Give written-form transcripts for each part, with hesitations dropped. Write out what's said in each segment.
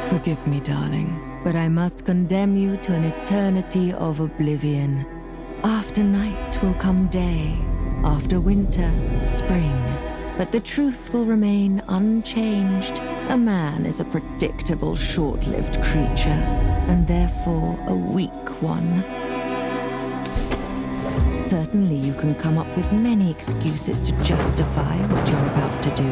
Forgive me, darling, but I must condemn you to an eternity of oblivion. After night will come day, after winter, spring. But the truth will remain unchanged. A man is a predictable, short-lived creature, and therefore a weak one. Certainly you can come up with many excuses to justify what you're about to do,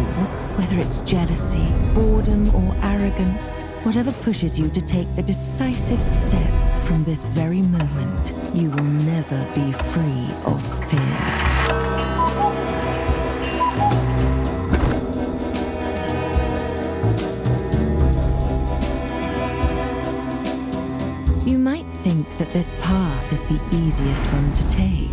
whether it's jealousy, boredom, or arrogance. Whatever pushes you to take the decisive step, from this very moment, you will never be free of fear. You might think that this path is the easiest one to take,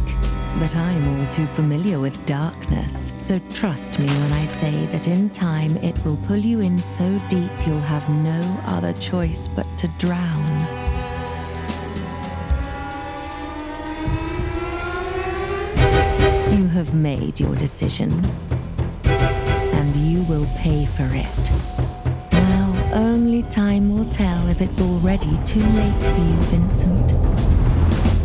but I'm all too familiar with darkness, so trust me when I say that in time it will pull you in so deep you'll have no other choice but to drown. You have made your decision, and you will pay for it. Only time will tell if it's already too late for you, Vincent.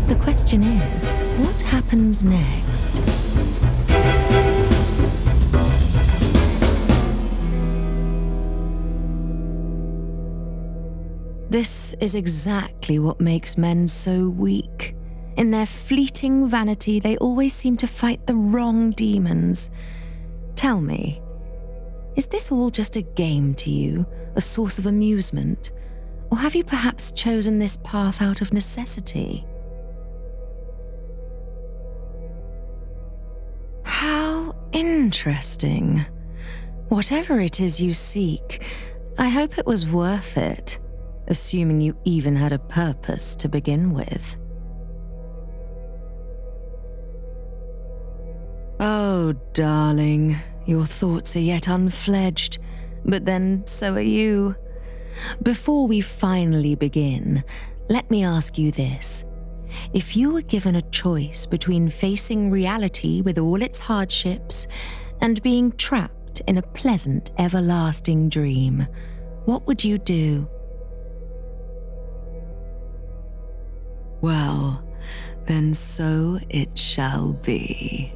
The question is, what happens next? This is exactly what makes men so weak. In their fleeting vanity, they always seem to fight the wrong demons. Tell me, is this all just a game to you, a source of amusement? Or have you perhaps chosen this path out of necessity? How interesting. Whatever it is you seek, I hope it was worth it, assuming you even had a purpose to begin with. Oh, darling, your thoughts are yet unfledged, but then so are you. Before we finally begin, let me ask you this. If you were given a choice between facing reality with all its hardships and being trapped in a pleasant, everlasting dream, what would you do? Well, then so it shall be.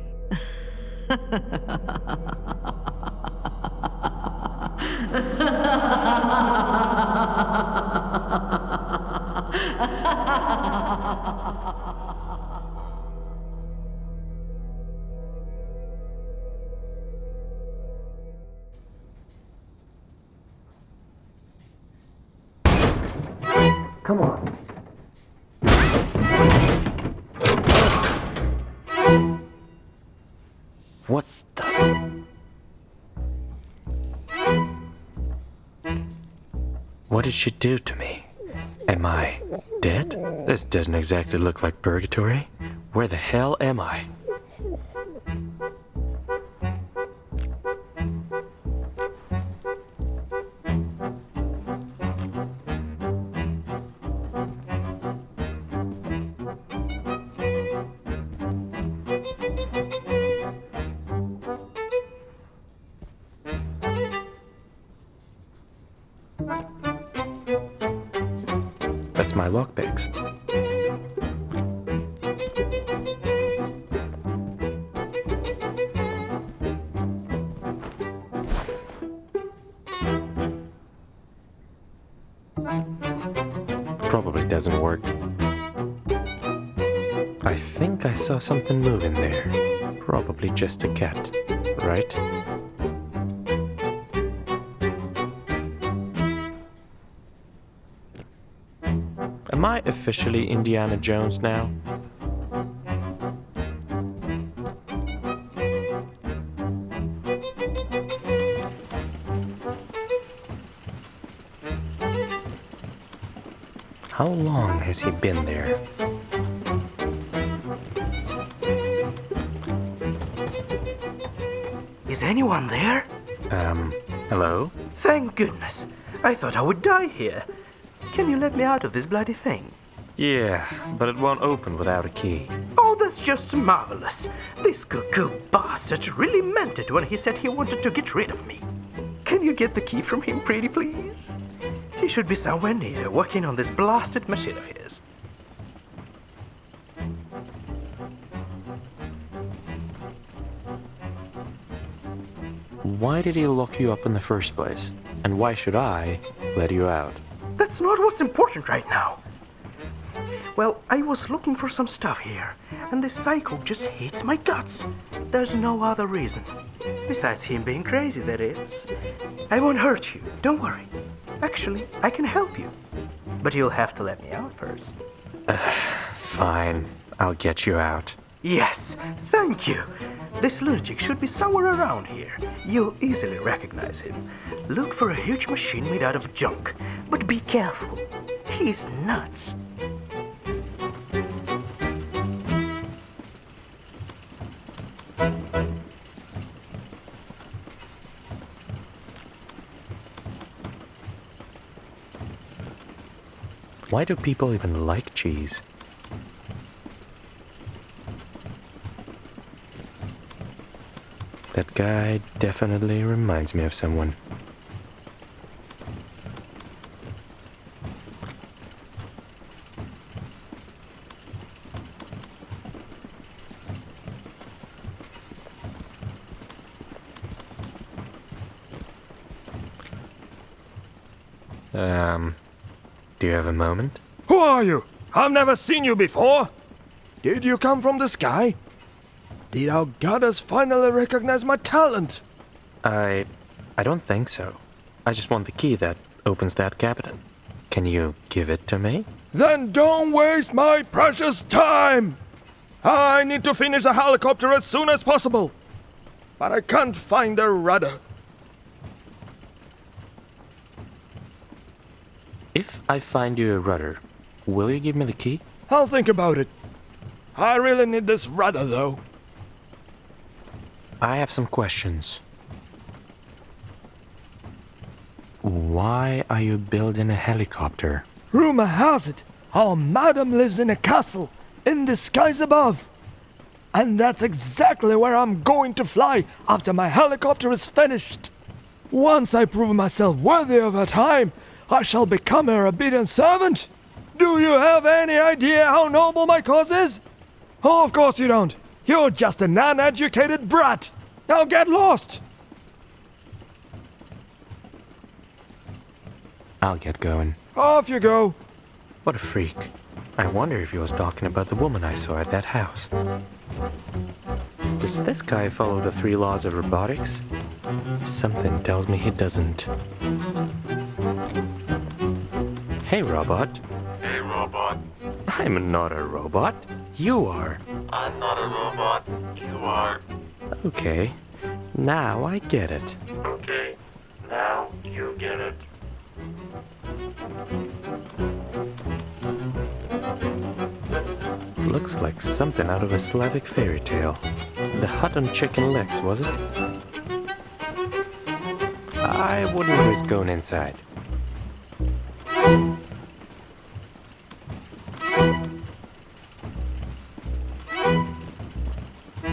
Come on. What the? What did she do to me? Am I dead? This doesn't exactly look like purgatory. Where the hell am I? That's my lockpicks. Probably doesn't work. I think I saw something moving there. Probably just a cat, right? Am I officially Indiana Jones now? How long has he been there? Is anyone there? Hello? Thank goodness. I thought I would die here. Can you let me out of this bloody thing? Yeah, but it won't open without a key. Oh, that's just marvelous. This cuckoo bastard really meant it when he said he wanted to get rid of me. Can you get the key from him, pretty please? He should be somewhere near, working on this blasted machine of his. Why did he lock you up in the first place? And why should I let you out? That's not what's important right now. Well, I was looking for some stuff here, and this psycho just hates my guts. There's no other reason. Besides him being crazy, that is. I won't hurt you, don't worry. Actually, I can help you. But you'll have to let me out first. Fine, I'll get you out. Yes, thank you. This lunatic should be somewhere around here. You'll easily recognize him. Look for a huge machine made out of junk, but be careful. He's nuts. Why do people even like cheese? That guy definitely reminds me of someone. Do you have a moment? Who are you? I've never seen you before. Did you come from the sky? Did our goddess finally recognize my talent? I don't think so. I just want the key that opens that cabinet. Can you give it to me? Then don't waste my precious time! I need to finish the helicopter as soon as possible. But I can't find a rudder. If I find you a rudder, will you give me the key? I'll think about it. I really need this rudder, though. I have some questions. Why are you building a helicopter? Rumor has it, our madam lives in a castle in the skies above. And that's exactly where I'm going to fly after my helicopter is finished. Once I prove myself worthy of her time, I shall become her obedient servant. Do you have any idea how noble my cause is? Oh, of course you don't. You're just an uneducated brat. Now get lost. I'll get going. Off you go. What a freak. I wonder if he was talking about the woman I saw at that house. Does this guy follow the 3 laws of robotics? Something tells me he doesn't. Hey, robot. Hey, robot. I'm not a robot. You are. I'm not a robot. You are. Okay. Now I get it. Okay. Now you get it. Looks like something out of a Slavic fairy tale. The hut on chicken legs, was it? I wouldn't risk going inside.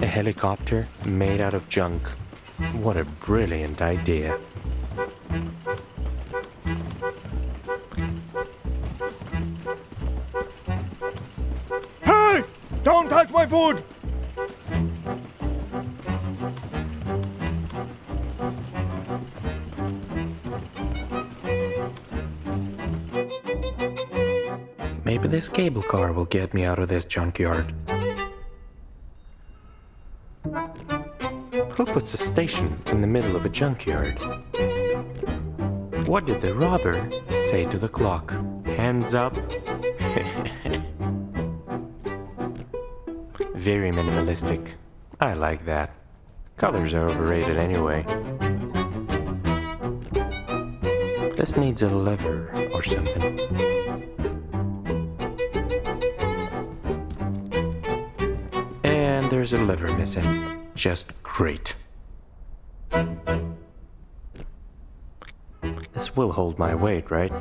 A helicopter made out of junk. What a brilliant idea. Hey! Don't touch my food! Maybe this cable car will get me out of this junkyard. Who puts a station in the middle of a junkyard? What did the robber say to the clock? Hands up? Very minimalistic. I like that. Colors are overrated anyway. This needs a lever or something. And there's a lever missing. Just great. This will hold my weight, right?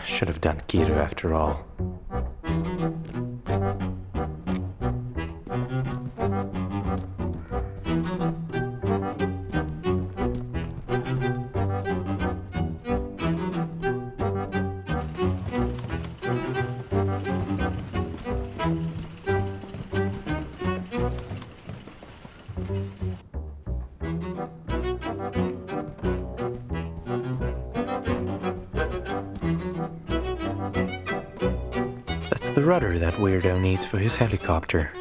Should have done keto after all. the rudder that weirdo needs for his helicopter.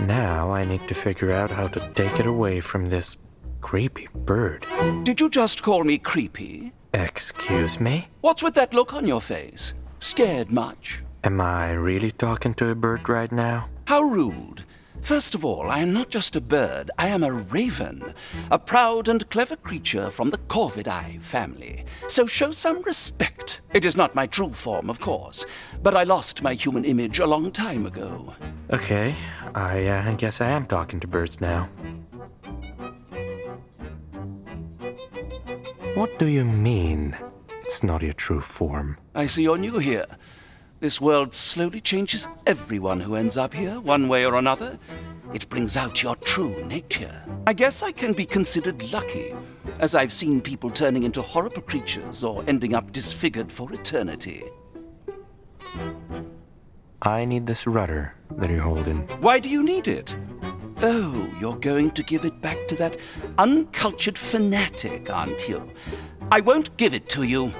Now I need to figure out how to take it away from this creepy bird. Did you just call me creepy? Excuse me? What's with that look on your face? Scared much? Am I really talking to a bird right now? How rude. First of all, I am not just a bird, I am a raven, a proud and clever creature from the Corvidae family. So show some respect. It is not my true form, of course, but I lost my human image a long time ago. Okay, I guess I am talking to birds now. What do you mean, it's not your true form? I see you're new here. This world slowly changes everyone who ends up here, one way or another. It brings out your true nature. I guess I can be considered lucky, as I've seen people turning into horrible creatures or ending up disfigured for eternity. I need this rudder that you're holding. Why do you need it? Oh, you're going to give it back to that uncultured fanatic, aren't you? I won't give it to you.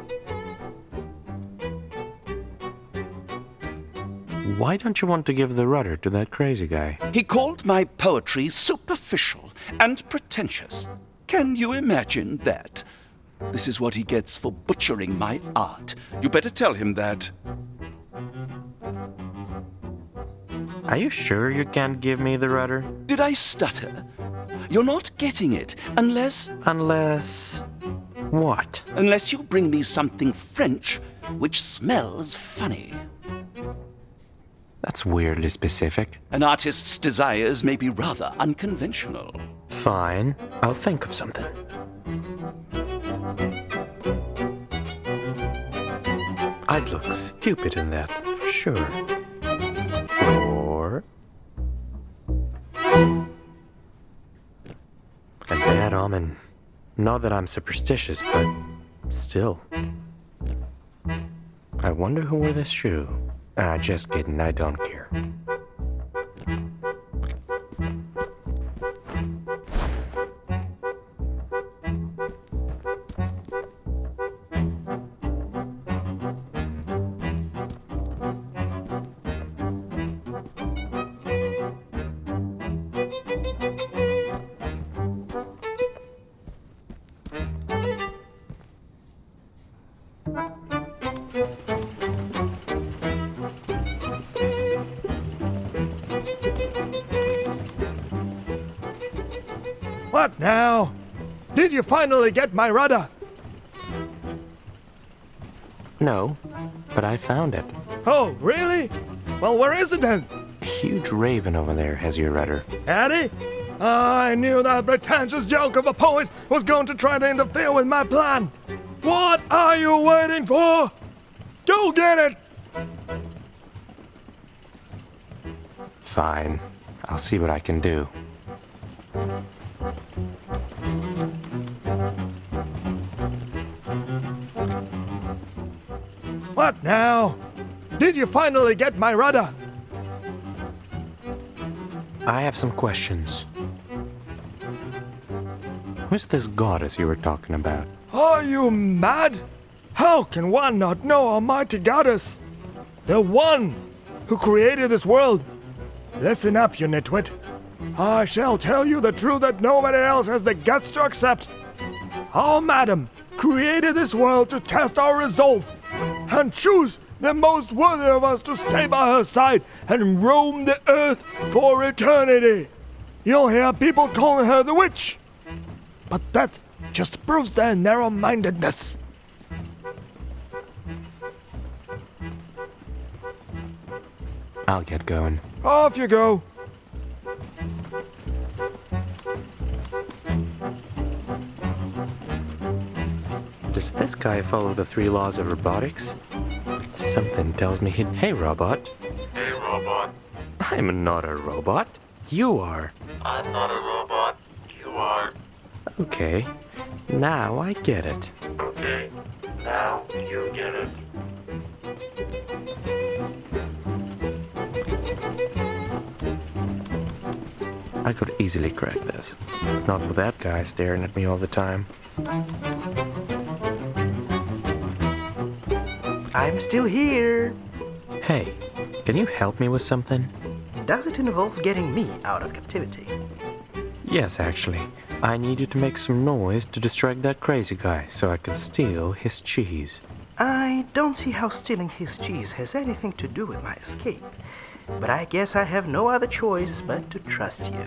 Why don't you want to give the rudder to that crazy guy? He called my poetry superficial and pretentious. Can you imagine that? This is what he gets for butchering my art. You better tell him that. Are you sure you can't give me the rudder? Did I stutter? You're not getting it unless What? Unless you bring me something French which smells funny. That's weirdly specific. An artist's desires may be rather unconventional. Fine, I'll think of something. I'd look stupid in that, for sure. Or a bad omen. Not that I'm superstitious, but still. I wonder who wore this shoe. Just kidding, I don't care. What now? Did you finally get my rudder? No, but I found it. Oh, really? Well, where is it then? A huge raven over there has your rudder. Eddie? I knew that pretentious joke of a poet was going to try to interfere with my plan. What are you waiting for? Go get it! Fine, I'll see what I can do. What now? Did you finally get my rudder? I have some questions. Who's this goddess you were talking about? Are you mad? How can one not know Almighty Goddess? The one who created this world. Listen up, you nitwit. I shall tell you the truth that nobody else has the guts to accept. Our madam created this world to test our resolve and choose the most worthy of us to stay by her side and roam the earth for eternity. You'll hear people calling her the witch, but that just proves their narrow-mindedness. I'll get going. Off you go. Does this guy follow the 3 laws of robotics? Something tells me he'd... Hey, robot. Hey, robot. I'm not a robot. You are. I'm not a robot. You are. Okay, now I get it. Okay, now you get it. I could easily crack this. Not with that guy staring at me all the time. I'm still here. Hey, Can you help me with something? Does it involve getting me out of captivity? Yes, actually. I need you to make some noise to distract that crazy guy so I can steal his cheese. I don't see how stealing his cheese has anything to do with my escape, but I guess I have no other choice but to trust you.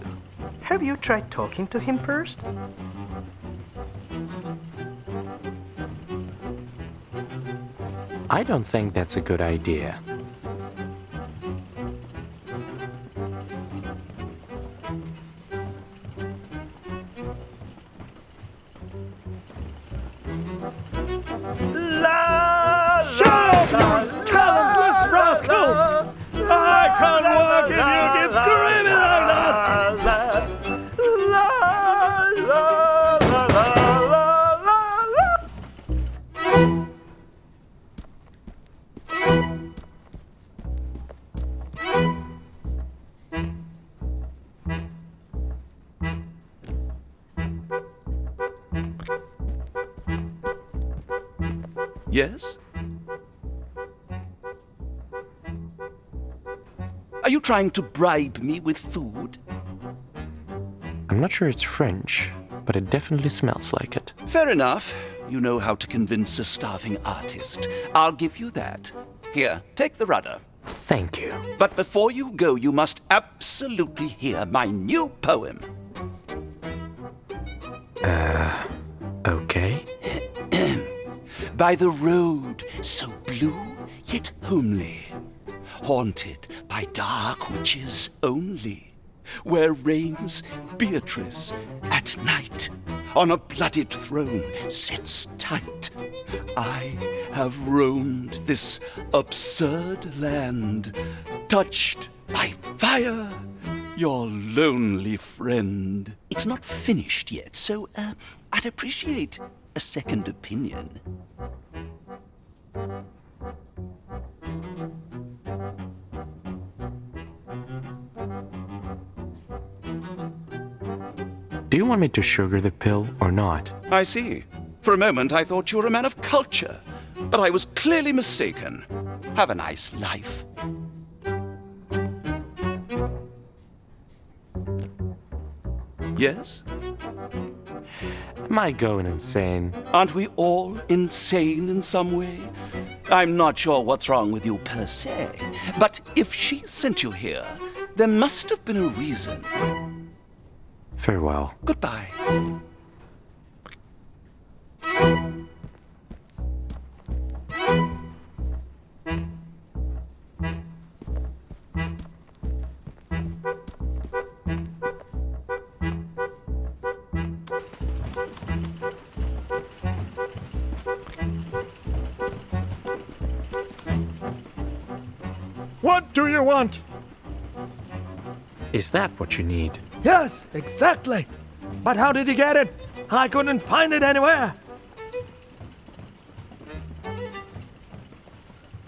Have you tried talking to him first? I don't think that's a good idea. Shut up, you talentless rascal! I can't work if you keep screaming like that! Yes? Are you trying to bribe me with food? I'm not sure it's French, but it definitely smells like it. Fair enough. You know how to convince a starving artist. I'll give you that. Here, take the rudder. Thank you. But before you go, you must absolutely hear my new poem. Okay. By the road so blue yet homely, haunted by dark witches only, where reigns Beatrice at night, on a blooded throne sits tight. I have roamed this absurd land, touched by fire, your lonely friend. It's not finished yet, so I'd appreciate a second opinion. Do you want me to sugar the pill or not? I see. For a moment I thought you were a man of culture, but I was clearly mistaken. Have a nice life. Yes? Am I going insane? Aren't we all insane in some way? I'm not sure what's wrong with you per se, but if she sent you here, there must have been a reason. Farewell. Goodbye. What do you want? Is that what you need? Yes, exactly. But how did you get it? I couldn't find it anywhere.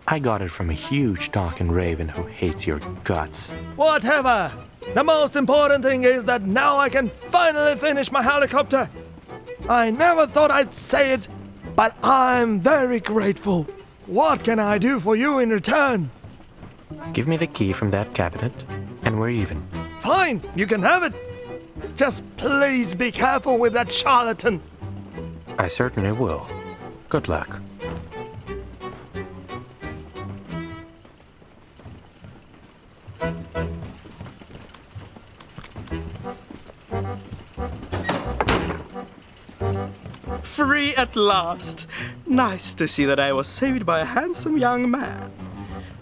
I got it from a huge talking raven who hates your guts. Whatever. The most important thing is that now I can finally finish my helicopter. I never thought I'd say it, but I'm very grateful. What can I do for you in return? Give me the key from that cabinet, and we're even. Fine, you can have it. Just please be careful with that charlatan. I certainly will. Good luck. Free at last! Nice to see that I was saved by a handsome young man.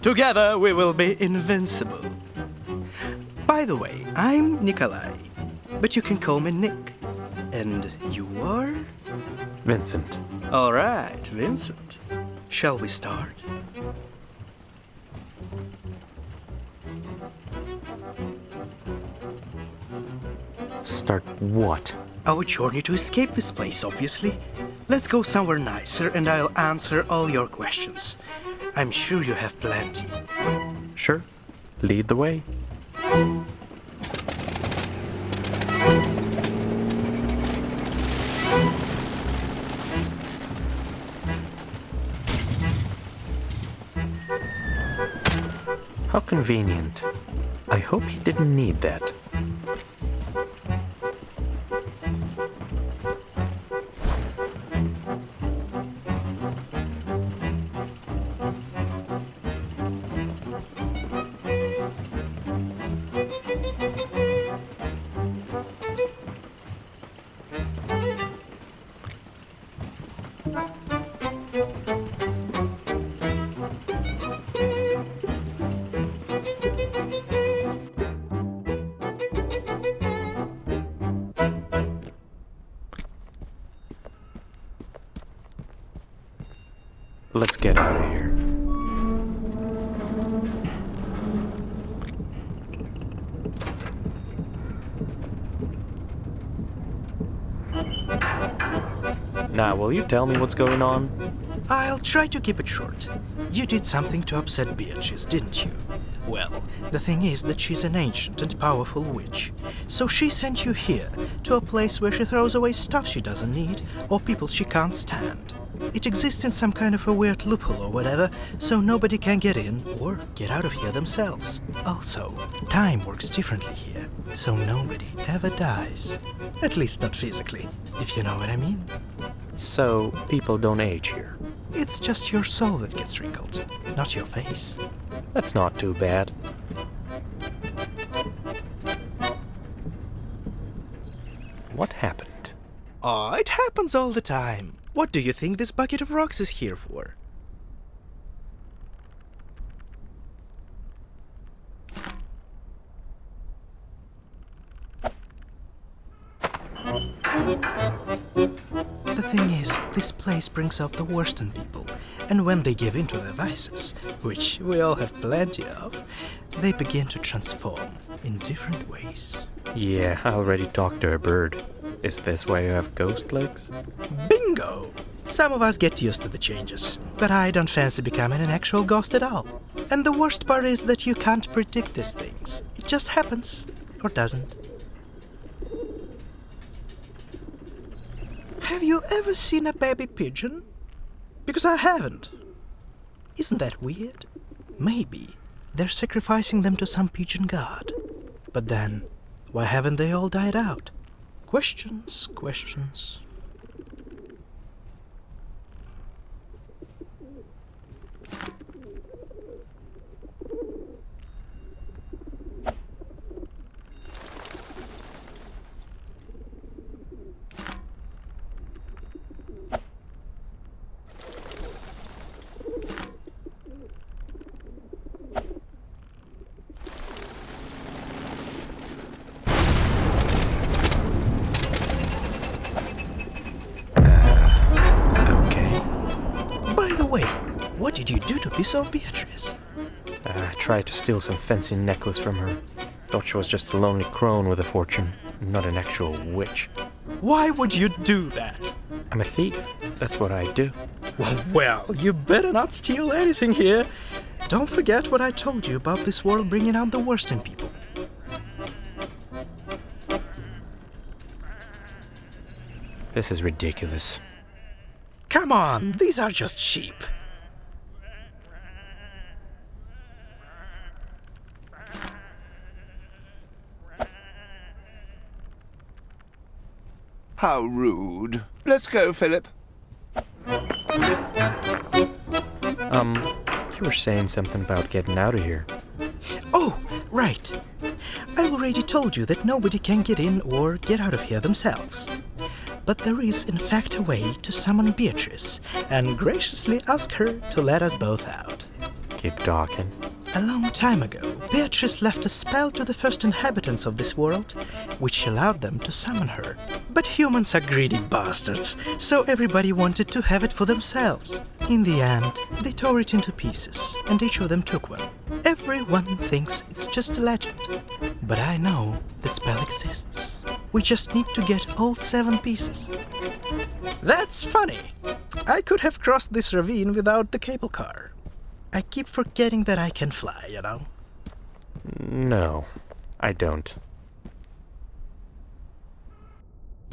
Together we will be invincible. By the way, I'm Nikolai, but you can call me Nick. And you are? Vincent. All right, Vincent. Shall we start? Start what? Our journey to escape this place, obviously. Let's go somewhere nicer and I'll answer all your questions. I'm sure you have plenty. Sure. Lead the way. How convenient. I hope he didn't need that. Let's get out of here. Now, will you tell me what's going on? I'll try to keep it short. You did something to upset Beatrice, didn't you? Well, the thing is that she's an ancient and powerful witch. So she sent you here, to a place where she throws away stuff she doesn't need, or people she can't stand. It exists in some kind of a weird loophole or whatever, so nobody can get in or get out of here themselves. Also, time works differently here, so nobody ever dies. At least not physically, if you know what I mean. So, people don't age here. It's just your soul that gets wrinkled, not your face. That's not too bad. What happened? Oh, it happens all the time. What do you think this bucket of rocks is here for? The thing is, this place brings out the worst in people, and when they give in to their vices, which we all have plenty of, they begin to transform in different ways. Yeah, I already talked to a bird. Is this why you have ghost legs? Bingo! Some of us get used to the changes, but I don't fancy becoming an actual ghost at all. And the worst part is that you can't predict these things. It just happens, or doesn't. Have you ever seen a baby pigeon? Because I haven't. Isn't that weird? Maybe they're sacrificing them to some pigeon god. But then, why haven't they all died out? Questions, questions. What did you do to piss off Beatrice? I tried to steal some fancy necklace from her. Thought she was just a lonely crone with a fortune, not an actual witch. Why would you do that? I'm a thief. That's what I do. Well, you better not steal anything here. Don't forget what I told you about this world bringing out the worst in people. This is ridiculous. Come on, these are just sheep. How rude. Let's go, Philip. You were saying something about getting out of here. Oh, right. I already told you that nobody can get in or get out of here themselves. But there is, in fact, a way to summon Beatrice and graciously ask her to let us both out. Keep talking. A long time ago, Beatrice left a spell to the first inhabitants of this world, which allowed them to summon her. But humans are greedy bastards, so everybody wanted to have it for themselves. In the end, they tore it into pieces, and each of them took one. Everyone thinks it's just a legend. But I know the spell exists. We just need to get all 7 pieces. That's funny. I could have crossed this ravine without the cable car. I keep forgetting that I can fly, you know? No, I don't.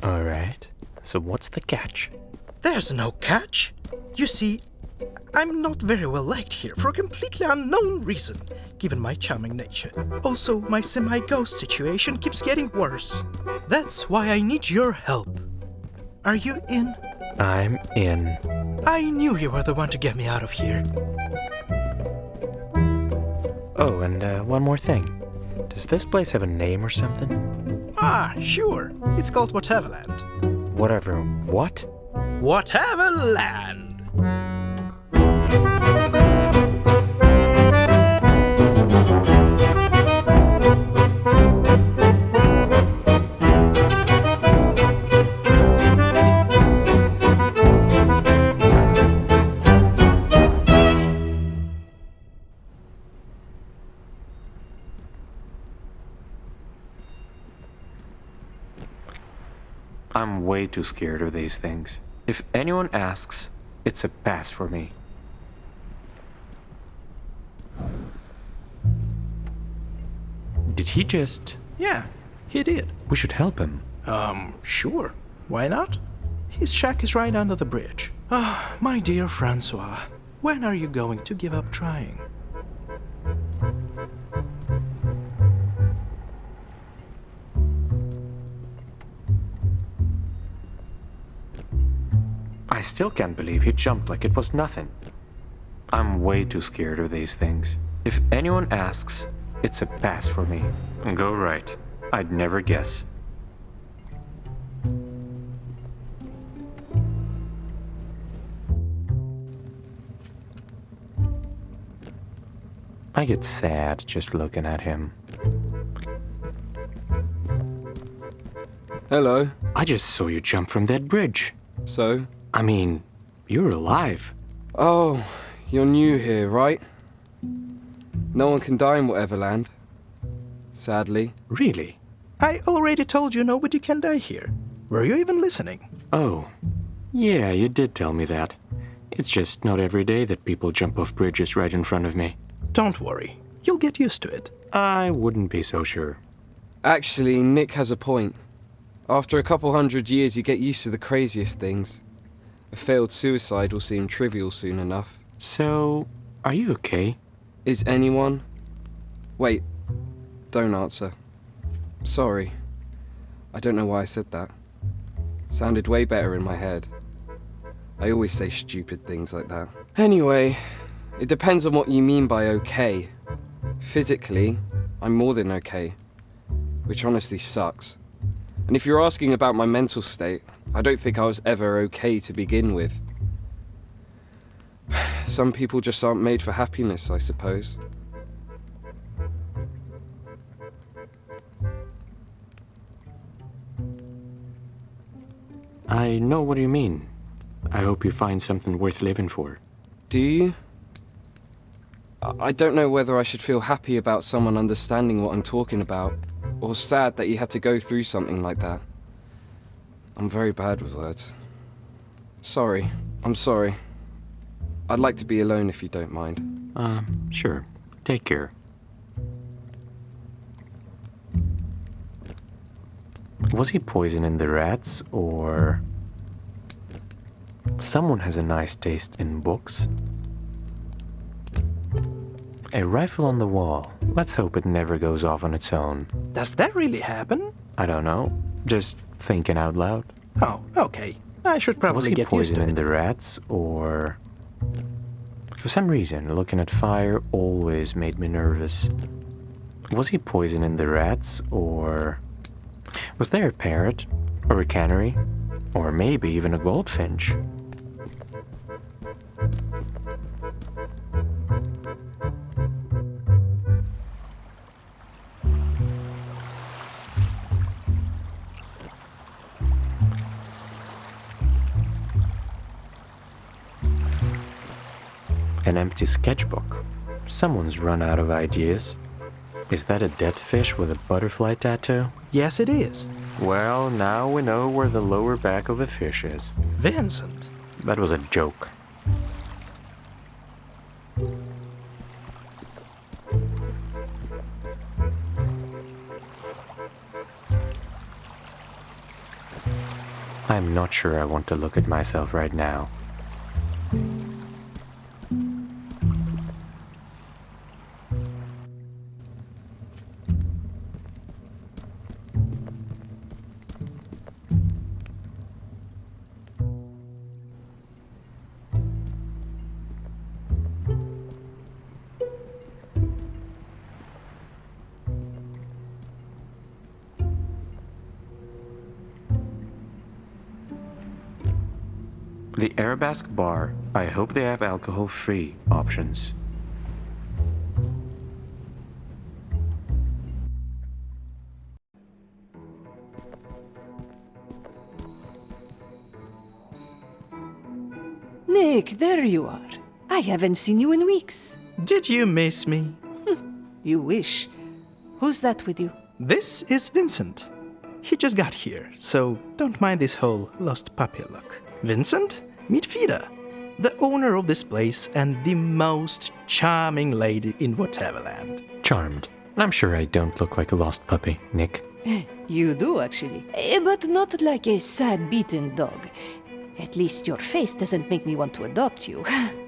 Alright, so what's the catch? There's no catch. You see, I'm not very well liked here for a completely unknown reason, given my charming nature. Also, my semi-ghost situation keeps getting worse. That's why I need your help. Are you in? I'm in. I knew you were the one to get me out of here. Oh, and one more thing. Does this place have a name or something? Ah, sure. It's called Whateverland. Whatever. What? Whateverland! I'm way too scared of these things. If anyone asks, it's a pass for me. Did he just... Yeah, he did. We should help him. Sure. Why not? His shack is right under the bridge. Ah, my dear Francois, when are you going to give up trying? I still can't believe he jumped like it was nothing. I'm way too scared of these things. If anyone asks, it's a pass for me. Go right. I'd never guess. I get sad just looking at him. Hello. I just saw you jump from that bridge. So? I mean, you're alive. Oh, you're new here, right? No one can die in Whateverland. Sadly. Really? I already told you nobody can die here. Were you even listening? Oh, yeah, you did tell me that. It's just not every day that people jump off bridges right in front of me. Don't worry. You'll get used to it. I wouldn't be so sure. Actually, Nick has a point. After a couple 100 years, you get used to the craziest things. A failed suicide will seem trivial soon enough. So, are you okay? Is anyone? Wait, don't answer. Sorry. I don't know why I said that. Sounded way better in my head. I always say stupid things like that. Anyway, it depends on what you mean by okay. Physically, I'm more than okay, which honestly sucks. And if you're asking about my mental state, I don't think I was ever okay to begin with. Some people just aren't made for happiness, I suppose. I know what you mean. I hope you find something worth living for. Do you? I don't know whether I should feel happy about someone understanding what I'm talking about, or sad that you had to go through something like that. I'm very bad with words. Sorry. I'm sorry. I'd like to be alone if you don't mind. Sure. Take care. Was he poisoning the rats, or... Someone has a nice taste in books. A rifle on the wall. Let's hope it never goes off on its own. Does that really happen? I don't know. Just thinking out loud. Oh, okay. I should probably get used to Was he poisoning it. the rats, or... For some reason, looking at fire always made me nervous. Was he poisoning the rats, or... Was there a parrot? Or a canary? Or maybe even a goldfinch? An empty sketchbook. Someone's run out of ideas. Is that a dead fish with a butterfly tattoo? Yes, it is. Well, now we know where the lower back of a fish is. Vincent. That was a joke. I'm not sure I want to look at myself right now. The Arabesque Bar. I hope they have alcohol-free options. Nick, there you are. I haven't seen you in weeks. Did you miss me? You wish. Who's that with you? This is Vincent. He just got here, so don't mind this whole lost puppy look. Vincent, meet Fida, the owner of this place and the most charming lady in Whateverland. Charmed. I'm sure I don't look like a lost puppy, Nick. You do, actually. But not like a sad, beaten dog. At least your face doesn't make me want to adopt you.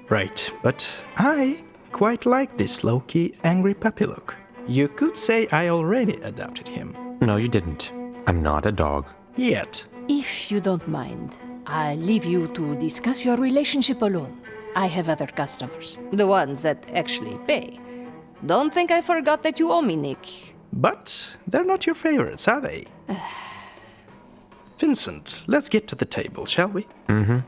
Right, but I quite like this low-key, angry puppy look. You could say I already adopted him. No, you didn't. I'm not a dog. Yet. If you don't mind, I'll leave you to discuss your relationship alone. I have other customers, the ones that actually pay. Don't think I forgot that you owe me, Nick. But they're not your favorites, are they? Vincent, let's get to the table, shall we? Mm-hmm.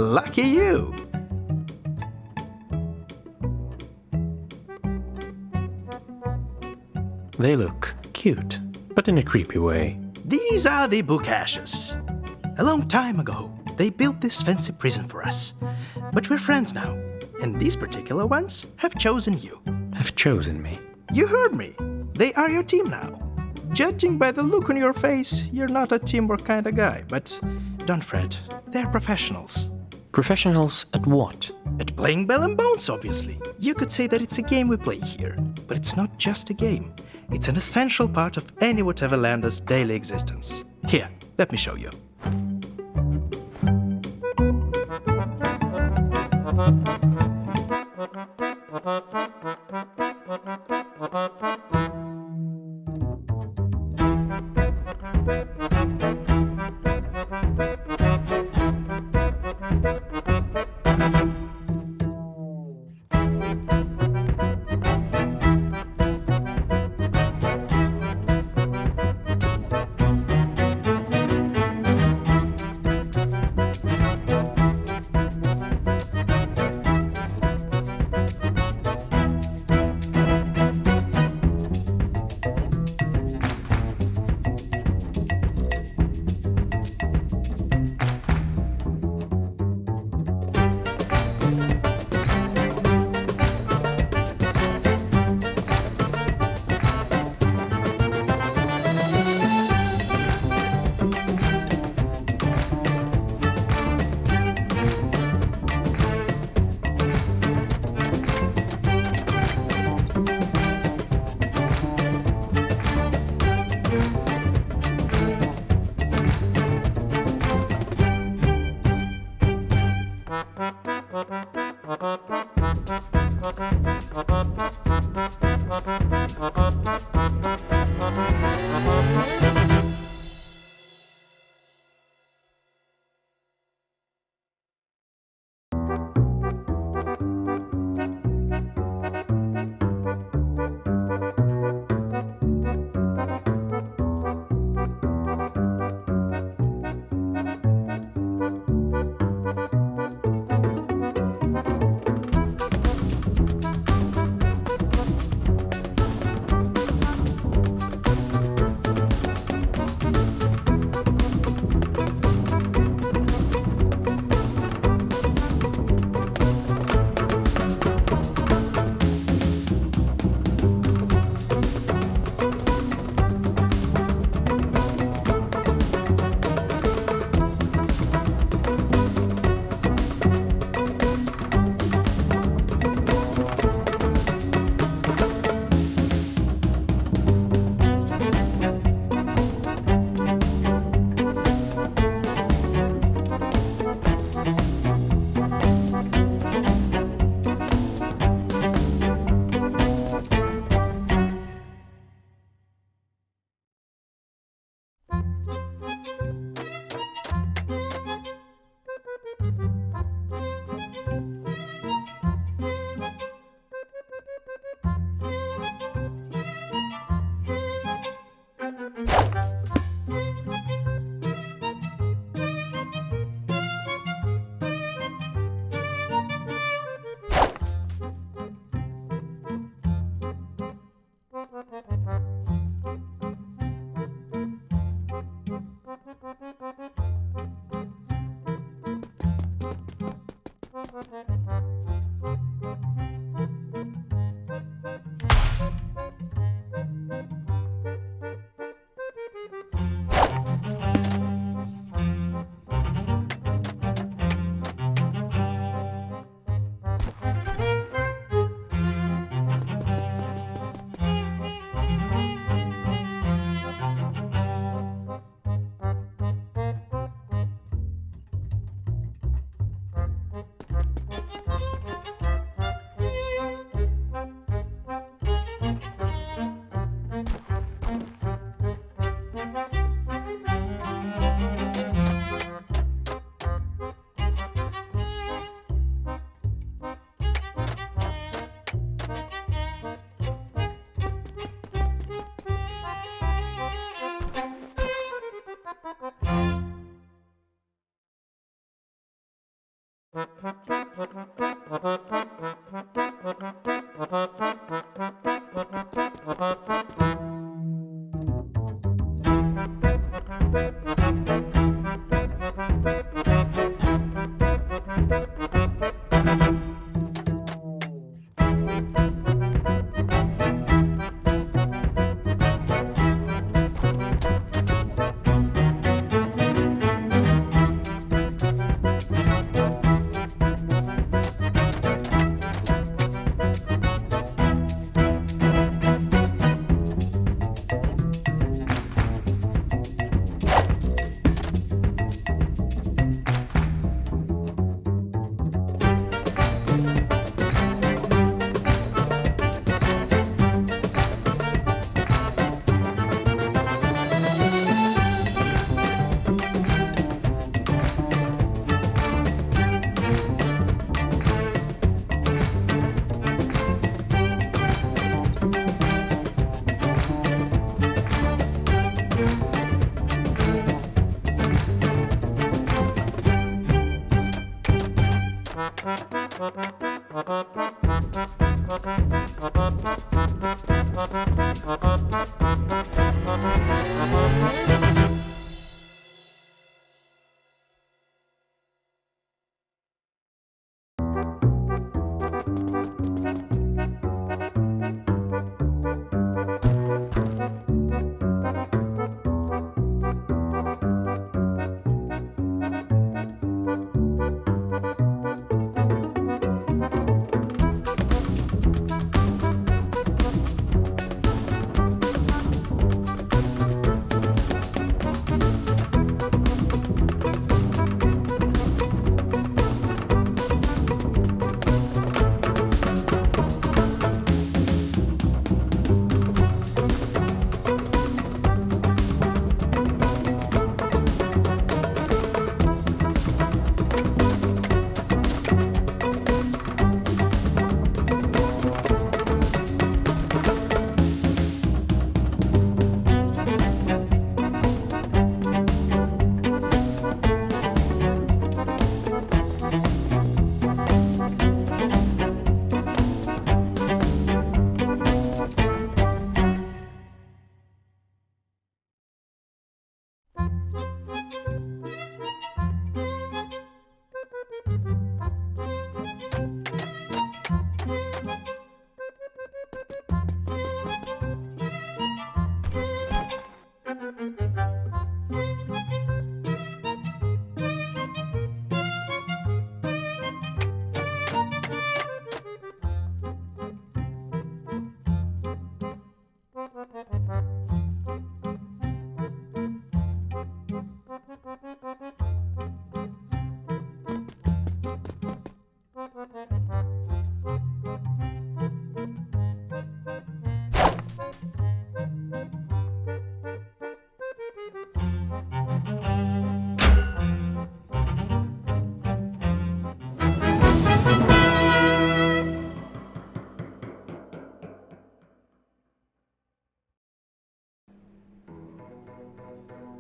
Lucky you! They look cute, but in a creepy way. These are the book ashes. A long time ago, they built this fancy prison for us. But we're friends now, and these particular ones have chosen you. Have chosen me. You heard me. They are your team now. Judging by the look on your face, you're not a teamwork kind of guy, but don't fret. They're professionals. Professionals at what? At playing Bell and Bones, obviously. You could say that it's a game we play here, but it's not just a game. It's an essential part of any Whateverlander's daily existence. Here, let me show you.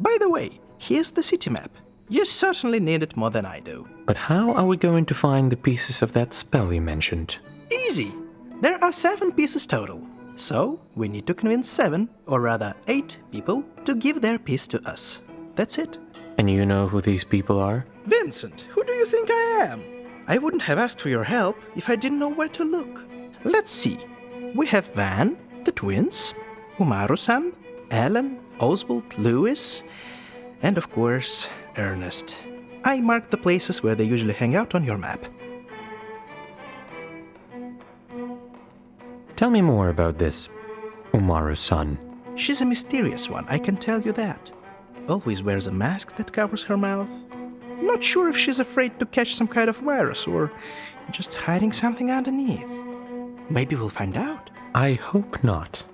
By the way, here's the city map. You certainly need it more than I do. But how are we going to find the pieces of that spell you mentioned? Easy! There are 7 pieces total. So, we need to convince 7, or rather 8 people to give their piece to us. That's it. And you know who these people are? Vincent, who do you think I am? I wouldn't have asked for your help if I didn't know where to look. Let's see. We have Van, the twins, Umaru-san, Alan, Oswald, Lewis, and of course, Ernest. I marked the places where they usually hang out on your map. Tell me more about this Umaru-san. She's a mysterious one, I can tell you that. Always wears a mask that covers her mouth. Not sure if she's afraid to catch some kind of virus or just hiding something underneath. Maybe we'll find out. I hope not.